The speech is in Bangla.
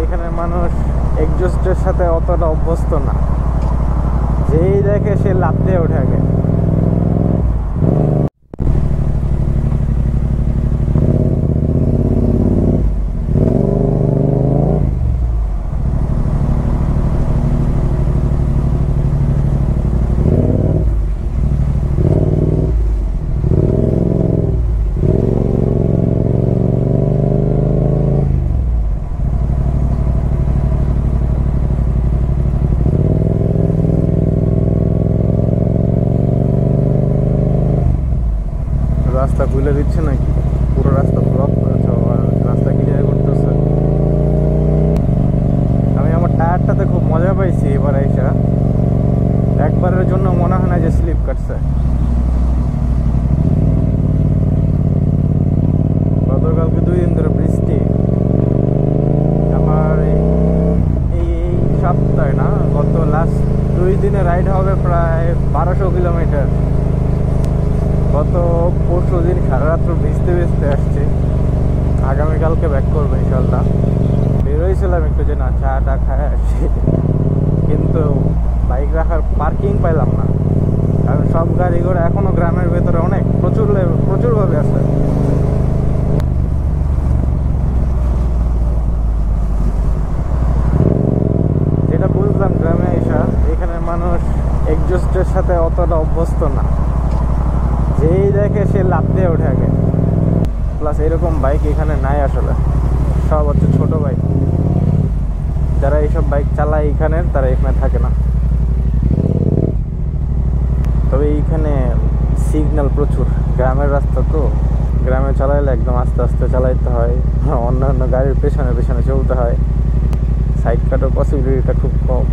এখানে মানুষ এক্সজস্টের সাথে অতটা অভ্যস্ত না, যেই দেখে সে লাফ দিয়ে ওঠে আগে। রাস্তা খুলে দিচ্ছে নাকি? পুরো রাস্তা ব্লক করেছে, রাস্তা ক্লিয়ার করতেছে। আমি আমার টায়ারটাতে খুব মজা পাইছি এবার আইসা, একবারের জন্য মনে হয় না যে স্লিপ কাটছে। গতকালকে 2 দিন ধরে বৃষ্টি। আমার এই সপ্তাহে না, গত লাস্ট 2 দিনে রাইড হবে প্রায় 1200 কিলোমিটার। গত পরশু দিন সারা রাত্র ভিজতে ভিজতে আসছি। আগামীকালকে ব্যাক করবো ইনশাল্লাহ। বেরোইছিলাম একটু যে না চা টা খায় আসছি, কিন্তু বাইক রাখার পার্কিং পাইলাম না। কারণ সব গাড়ি ঘোড়া এখনো গ্রামের ভেতরে অনেক প্রচুরভাবে আছে। যেটা বুঝলাম গ্রামে এসা, এখানে মানুষ এক্সজস্টের সাথে অতটা অভ্যস্ত না, যেই দেখে সে লাফ দিয়ে ওঠে আগে। প্লাস এরকম বাইক এখানে নাই আসলে, সব হচ্ছে ছোট বাইক। যারা এইসব বাইক চালায় এখানের, তারা এখানে থাকে না। তবে এইখানে সিগন্যাল প্রচুর, গ্রামের রাস্তা তো, গ্রামে চালাইলে একদম আস্তে আস্তে চালাইতে হয়, অন্যান্য গাড়ির পেছনে পেছনে চলতে হয়, সাইড কাটার পসিবিলিটিটা খুব কম।